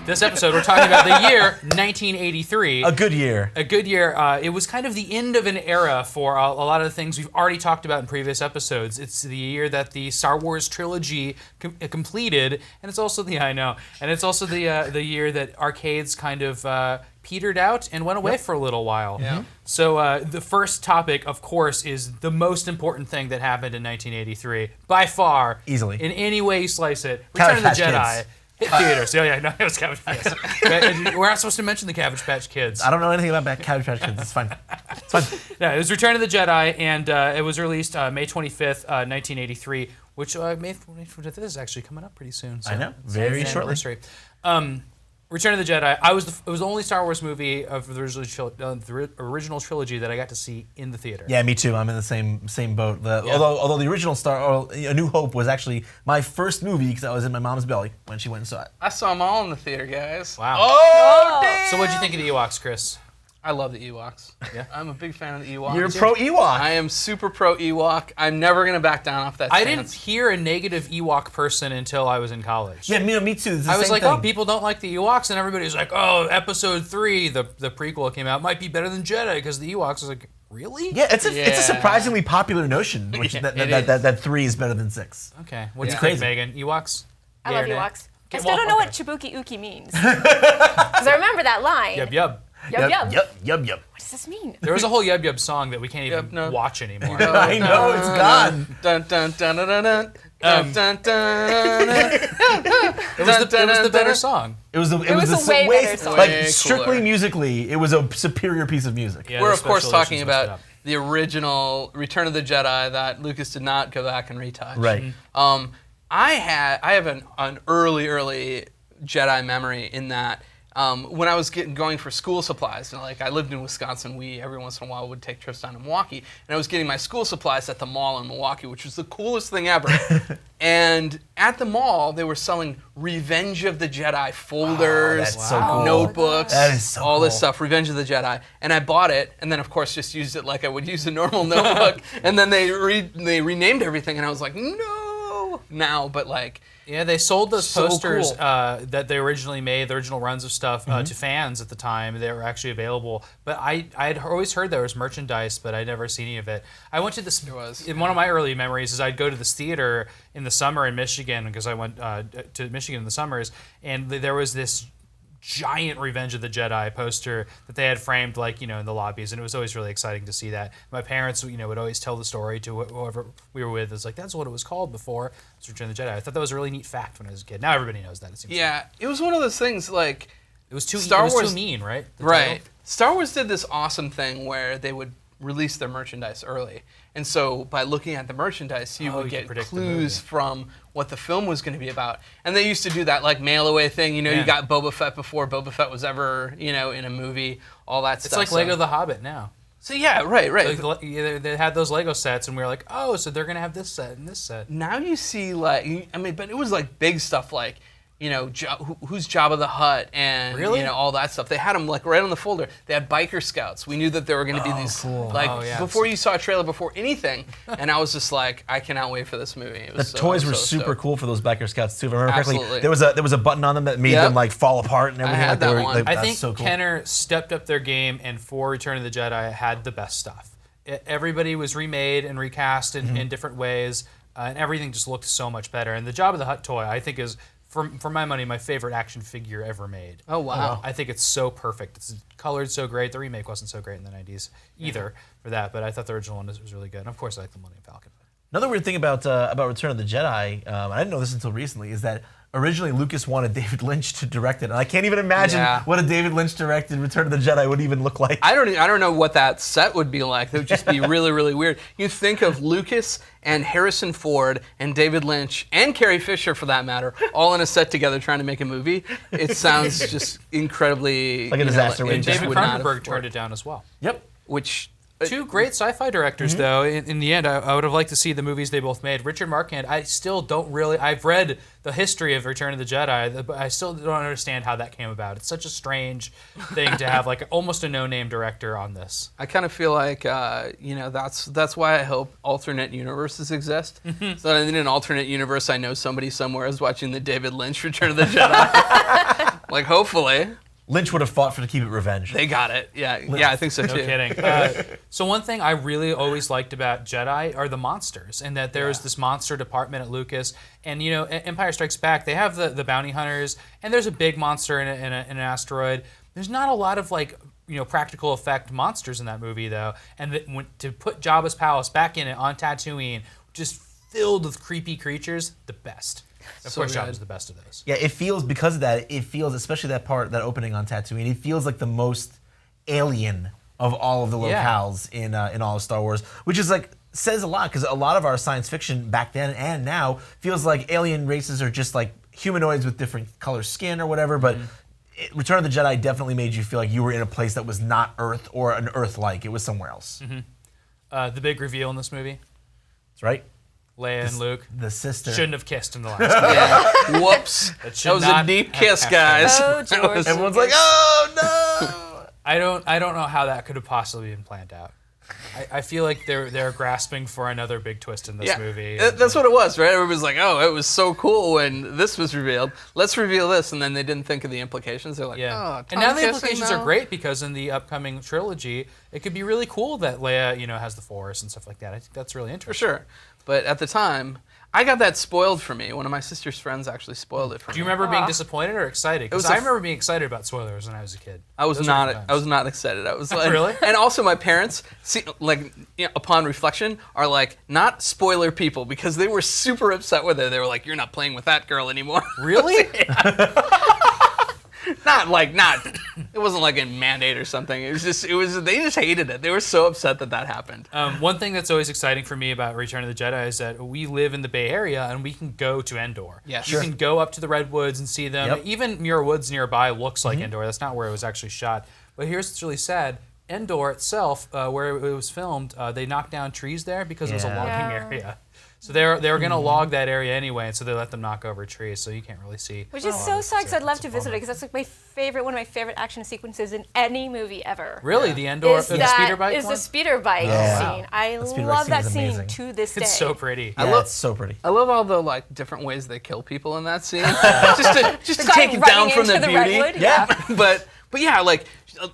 this episode, we're talking about the year 1983. A good year. A good year. It was kind of the end of an era for a lot of the things we've already talked about in previous episodes. It's the year that the Star Wars trilogy completed, and it's also the year that arcades kind of petered out and went away for a little while. Yeah. So the first topic, of course, is the most important thing that happened in 1983, by far. Easily. In any way you slice it. Cabbage Return of the Patch Jedi. Kids. Hit theaters. Oh, yeah, no, it was Cabbage Patch Kids. We're not supposed to mention the Cabbage Patch Kids. I don't know anything about Cabbage Patch Kids. It's fine. It's fine. No, it was Return of the Jedi, and it was released May 25th, 1983, which May 25th is actually coming up pretty soon. So I know. Very it's shortly. anniversary. Return of the Jedi. It was the only Star Wars movie of the original trilogy that I got to see in the theater. Yeah, me too. I'm in the same boat. Although the original A New Hope was actually my first movie because I was in my mom's belly when she went and saw it. I saw them all in the theater, guys. Wow. Oh, damn! So what'd you think of the Ewoks, Chris? I love the Ewoks. Yeah. I'm a big fan of the Ewoks. You're pro Ewok. I am super pro Ewok. I'm never going to back down off that I stance. didn't hear a negative Ewok person until I was in college. Yeah, me too. It's the I was same like, thing. oh, people don't like the Ewoks, and everybody's like, oh, Episode 3, the prequel came out, might be better than Jedi because the Ewoks. I was like, really? Yeah, it's a surprisingly popular notion, which that 3 is better than 6. Okay. What do you crazy. think, Megan? Ewoks? I Yeah love or nay? Ewoks. I Okay, still don't know okay. what Chibuki Uki means. Because I remember that line. Yub yub. Yub yub. Yub. What does this mean? There was a whole Yub Yub song that we can't even Yub, no. watch anymore. I know, it's gone. Dun dun dun dun dun dun. Dun, dun, dun. It was the better song. It was was a way better song. Like Way strictly cooler. musically, it was a superior piece of music. Yeah, We're the of course special talking editions messed it about up. the original Return of the Jedi that Lucas did not go back and retouch. Right. I have an early Jedi memory in that when I was going for school supplies, and like I lived in Wisconsin, we every once in a while would take trips down to Milwaukee, and I was getting my school supplies at the mall in Milwaukee, which was the coolest thing ever. And at the mall, they were selling Revenge of the Jedi folders, that's so cool. notebooks, That is so all this cool. stuff, Revenge of the Jedi. And I bought it, and then of course just used it like I would use a normal notebook. And then they renamed everything, and I was like, no, now, but like. Yeah, they sold those So posters cool. that they originally made, the original runs of stuff, to fans at the time. They were actually available. But I had always heard there was merchandise, but I'd never seen any of it. I went to this. One of my early memories is I'd go to this theater in the summer in Michigan because I went to Michigan in the summers, and there was this giant Revenge of the Jedi poster that they had framed in the lobbies, and it was always really exciting to see that. My parents would always tell the story to whoever we were with. It's like, that's what it was called before. It was Return of the Jedi. I thought that was a really neat fact when I was a kid. Now everybody knows that, it seems. Yeah, it was one of those things like It was too Star Wars too mean, right? The right. title? Star Wars did this awesome thing where they would release their merchandise early. And so by looking at the merchandise, you would get predict the clues movie. from what the film was going to be about. And they used to do that like mail away thing. You Yeah. got Boba Fett before Boba Fett was ever, in a movie, all that It's stuff. like Lego The Hobbit now. So yeah, right. They had those Lego sets, and we were like, oh, so they're going to have this set and this set. Now you see but it was like big stuff like, who's Jabba the Hutt and Really? All that stuff. They had them like right on the folder. They had biker scouts. We knew that there were going to be these cool. before you saw a trailer before anything, and I was just like, I cannot wait for this movie. It The was toys were so super stoked. cool for those Biker Scouts too. If I remember correctly, Absolutely. there was a button on them that made Yep. them like fall apart and everything. had like that they were, one. like, I that's think so cool. Kenner stepped up their game, and for Return of the Jedi had the best stuff. Everybody was remade and recast in different ways, and everything just looked so much better. And the Jabba the Hutt toy, I think, is, for my money, my favorite action figure ever made. Oh wow. I think it's so perfect. It's colored so great. The remake wasn't so great in the 90s either for that, but I thought the original one was really good. And of course, I like the Millennium Falcon. Another weird thing about Return of the Jedi, I didn't know this until recently, is that originally Lucas wanted David Lynch to direct it, and I can't even imagine what a David Lynch directed Return of the Jedi would even look like. I don't know what that set would be like. That would just be really, really weird. You think of Lucas and Harrison Ford and David Lynch and Carrie Fisher, for that matter, all in a set together trying to make a movie. It sounds just incredibly Like a disaster And waiting to David would not Cronenberg turned it down as well. Yep. Which Two great sci-fi directors, though. In the end, I would have liked to see the movies they both made. Richard Marquand, I still don't really... I've read the history of Return of the Jedi, but I still don't understand how that came about. It's such a strange thing to have like almost a no-name director on this. I kind of feel like, that's why I hope alternate universes exist. So that in an alternate universe, I know somebody somewhere is watching the David Lynch Return of the Jedi. Like, hopefully. Lynch would have fought to keep it revenge. They got it. Yeah, I think so too. No kidding. So one thing I really always liked about Jedi are the monsters, and that there's this monster department at Lucas. And Empire Strikes Back, they have the bounty hunters, and there's a big monster in an asteroid. There's not a lot of practical effect monsters in that movie though, and to put Jabba's palace back in it on Tatooine, just filled with creepy creatures, the best. Of course, Jabba's the best of those. Yeah, it feels, because of that, it feels, especially that opening on Tatooine, it feels like the most alien of all of the locales in all of Star Wars, which is says a lot, because a lot of our science fiction back then and now feels like alien races are just like humanoids with different color skin or whatever, but Return of the Jedi definitely made you feel like you were in a place that was not Earth or an Earth-like. It was somewhere else. The big reveal in this movie. That's right. Leia and Luke. The sister. Shouldn't have kissed in the last one. Yeah. Whoops. That was a deep kiss, guys. Oh, George. Everyone's like, oh, no! I don't know how that could have possibly been planned out. I feel like they're grasping for another big twist in this movie. That's what it was, right? Everybody's like, oh, it was so cool when this was revealed. Let's reveal this. And then they didn't think of the implications. They're like, oh, and now the implications are great, because in the upcoming trilogy, it could be really cool that Leia, has the Force and stuff like that. I think that's really interesting. For sure. But at the time, I got that spoiled for me. One of my sister's friends actually spoiled it for me. Do you remember being disappointed or excited? Because I remember being excited about spoilers when I was a kid. I was not excited. I was like, really? And also my parents, upon reflection, are like not spoiler people, because they were super upset with it. They were like, "You're not playing with that girl anymore." Really? It wasn't like a mandate or something. They just hated it. They were so upset that happened. One thing that's always exciting for me about Return of the Jedi is that we live in the Bay Area and we can go to Endor. Yeah, You can go up to the Redwoods and see them. Yep. Even Muir Woods nearby looks like Endor. That's not where it was actually shot. But here's what's really sad. Endor itself, where it was filmed, they knocked down trees there because it was a logging area. So they were going to log that area anyway, and so they let them knock over trees, so you can't really see. Which is so sad, because I'd love to visit it, because that's one of my favorite action sequences in any movie ever. Really? The Endor, the speeder bike is one? the speeder bike scene. I love that scene to this day. It's so pretty. It's so pretty. I love all the different ways they kill people in that scene, just to take it down from the beauty. Redwood, yeah. But yeah,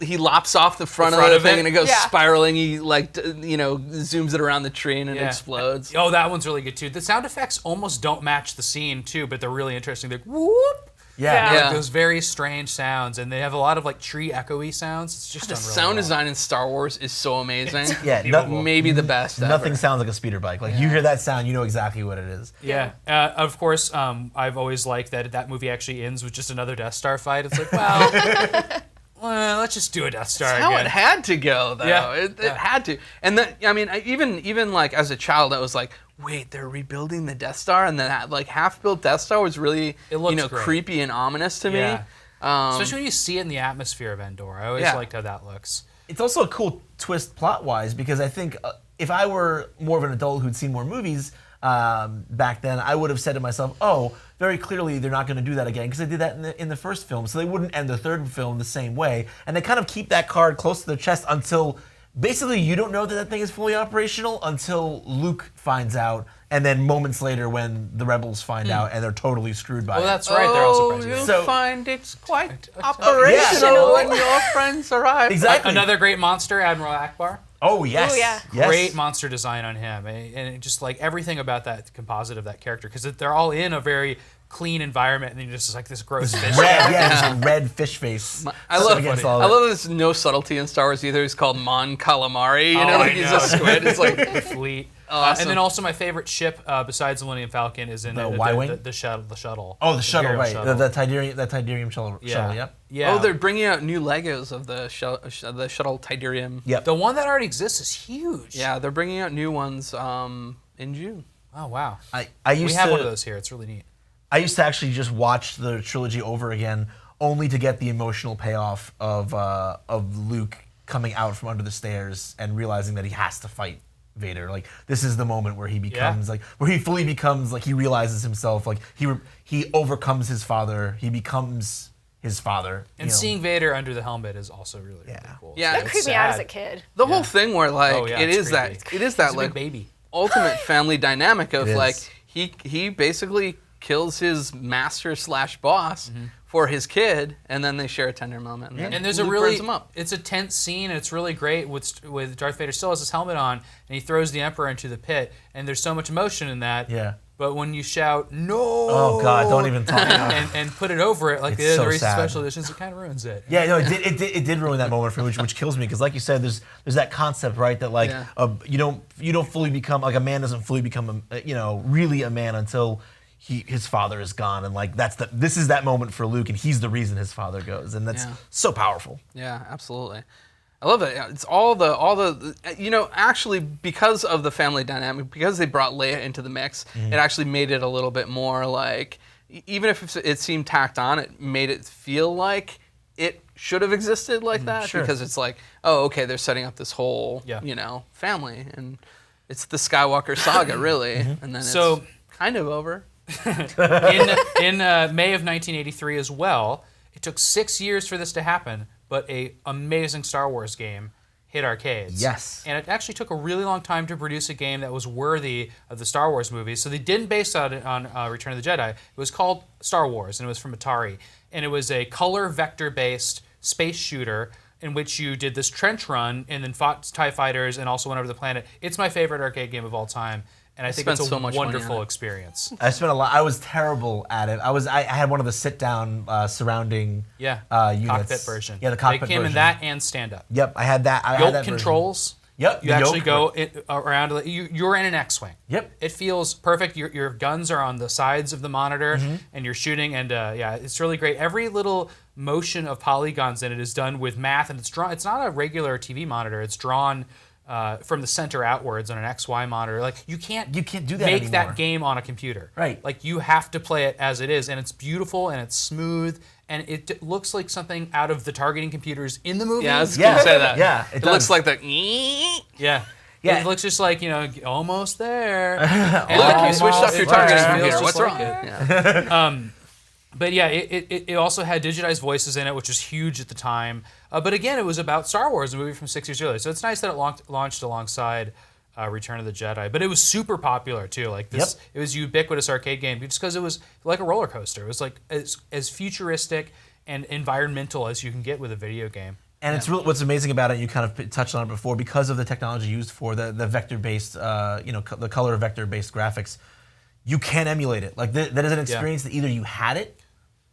he lops off the front of the thing and it goes spiraling. He zooms it around the tree and it explodes. Oh, that one's really good too. The sound effects almost don't match the scene too, but they're really interesting. They're whoop. Yeah. Those very strange sounds, and they have a lot of tree echoey sounds. It's just the sound design in Star Wars is so amazing. Maybe the best. Nothing sounds like a speeder bike. You hear that sound, you know exactly what it is. Yeah. Of course, I've always liked that movie actually ends with just another Death Star fight. It's like, well. Well, let's just do a Death Star That's again. how it had to go, though. Yeah. It had to. And even as a child, I was like, wait, they're rebuilding the Death Star? And then that half-built Death Star was really creepy and ominous to me. Especially when you see it in the atmosphere of Endor. I always liked how that looks. It's also a cool twist plot-wise, because I think if I were more of an adult who'd seen more movies back then, I would have said to myself, oh, very clearly they're not going to do that again, because they did that in the first film, so they wouldn't end the third film the same way. And they kind of keep that card close to their chest until basically you don't know that thing is fully operational until Luke finds out, and then moments later when the rebels find out and they're totally screwed by it. Oh, that's right. They're also prejudice. You'll find it's quite operational when your friends arrive. Exactly. Another great monster, Admiral Akbar. Oh, yes. Oh, yeah. Yes. Great monster design on him. And just everything about that composite of that character, because they're all in a very clean environment, and then you're just this gross fish. Just a red fish face. I love there's no subtlety in Star Wars either. He's called Mon Calamari. He's a squid. It's fleet. Awesome. And then also my favorite ship, besides the Millennium Falcon, is in the Y-wing? The shuttle. Oh, the shuttle, right? Shuttle. The Tidarium shuttle. Yep. Yeah. Oh, they're bringing out new Legos of the shuttle Tidarium. Yep. The one that already exists is huge. Yeah, they're bringing out new ones in June. Oh wow. We have one of those here. It's really neat. I used to actually just watch the trilogy over again, only to get the emotional payoff of Luke coming out from under the stairs and realizing that he has to fight Vader. This is the moment where he becomes where he fully becomes he realizes himself, he overcomes his father, he becomes his father. And seeing Vader under the helmet is also really, really cool. Yeah, that creeped me out as a kid. The whole thing where it is creepy. that He's a big baby. ultimate family dynamic of he basically kills his master / boss for his kid, and then they share a tender moment. And, then And there's Luke a really, burns him up. it's a tense scene, and it's really great with Darth Vader still has his helmet on, and he throws the Emperor into the pit, and there's so much emotion in that. Yeah. But when you shout "No!" Oh God, don't even talk about it. and put it over it like It's the so other recent sad. special editions, it kind of ruins it. Yeah, no, it did ruin that moment for me, which kills me because, like you said, there's that concept, right? That like you don't fully become like a man doesn't fully become really a man until his father is gone, and like this is that moment for Luke, and he's the reason his father goes, and that's so powerful. Yeah, absolutely. I love it. It's all the actually because of the family dynamic, because they brought Leia into the mix, it actually made it a little bit more like, even if it seemed tacked on, it made it feel like it should have existed like that, because it's like, oh, okay, they're setting up this whole family, and it's the Skywalker saga really, and then it's kind of over. in May of 1983 as well, it took 6 years for this to happen, but a amazing Star Wars game hit arcades. Yes. And it actually took a really long time to produce a game that was worthy of the Star Wars movies. So they didn't base it on Return of the Jedi. It was called Star Wars, and it was from Atari. And it was a color vector-based space shooter in which you did this trench run and then fought TIE fighters and also went over the planet. It's my favorite arcade game of all time. And I think it's a so much money on wonderful it. experience. I spent a lot. I was terrible at it. I had one of the sit down surrounding units. Cockpit version. Yeah, the cockpit They came version. in that and stand-up. Yep, I had that. I had Yoke that version. controls. Yep, You the actually yoke. go around. You're in an X-wing. Yep. It feels perfect. Your guns are on the sides of the monitor, Mm-hmm. and you're shooting. And it's really great. Every little motion of polygons in it is done with math, and it's drawn. It's not a regular TV monitor. It's drawn from the center outwards on an XY monitor. Like you can't do that make anymore. that game on a computer. Right. Like you have to play it as it is, and it's beautiful and it's smooth. And it looks like something out of the targeting computers in the movie. Yeah, I was gonna say that. Yeah, it does. looks like the. Yeah. Yeah. It looks just like, almost there. Look, you switched off your targeting computer. What's wrong? It. Yeah. But yeah, it also had digitized voices in it, which was huge at the time. But again, it was about Star Wars, a movie from 6 years earlier. So it's nice that it launched alongside Return of the Jedi. But it was super popular too. Like this, It was a ubiquitous arcade game just because it was like a roller coaster. It was like as futuristic and environmental as you can get with a video game. And it's really, what's amazing about it, you kind of touched on it before, because of the technology used for the vector-based, the color vector-based graphics, you can emulate it. Like that is an experience that either you had it,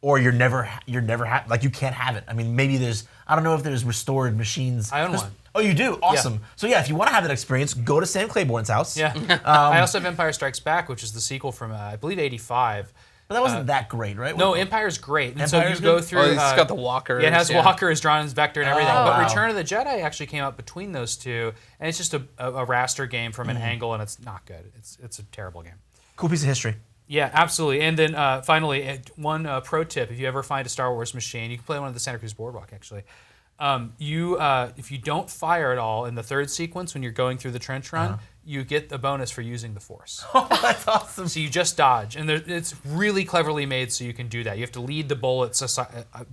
or you're never like you can't have it. I mean, maybe I don't know if there's restored machines. I own one. Oh, you do? Awesome. So yeah, if you want to have that experience, go to Sam Claiborne's house. Yeah. I also have Empire Strikes Back, which is the sequel from I believe '85. But that wasn't that great, right? No, Empire's great. And so Empire's you go good? through. Oh, it's got the walkers. Yeah, it has yeah. walkers drawn as vector and everything. Oh, but wow. Return of the Jedi actually came out between those two, and it's just a raster game from an angle, and it's not good. It's a terrible game. Cool piece of history. Yeah, absolutely. And then finally, one pro tip: if you ever find a Star Wars machine, you can play one of the Santa Cruz Boardwalk actually. If you don't fire at all in the third sequence when you're going through the trench run, you get a bonus for using the Force. Oh, that's awesome. So you just dodge, and it's really cleverly made so you can do that. You have to lead the bullets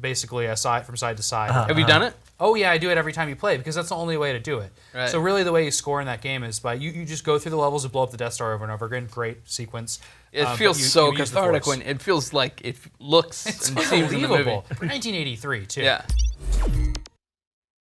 basically aside from side to side. Have you done it? Oh yeah, I do it every time you play because that's the only way to do it. Right. So really, the way you score in that game is by you just go through the levels and blow up the Death Star over and over again. Great sequence. It But feels you so use the cathartic Force. when it feels like it looks It's and seems in the movie. unbelievable. For 1983 too. Yeah.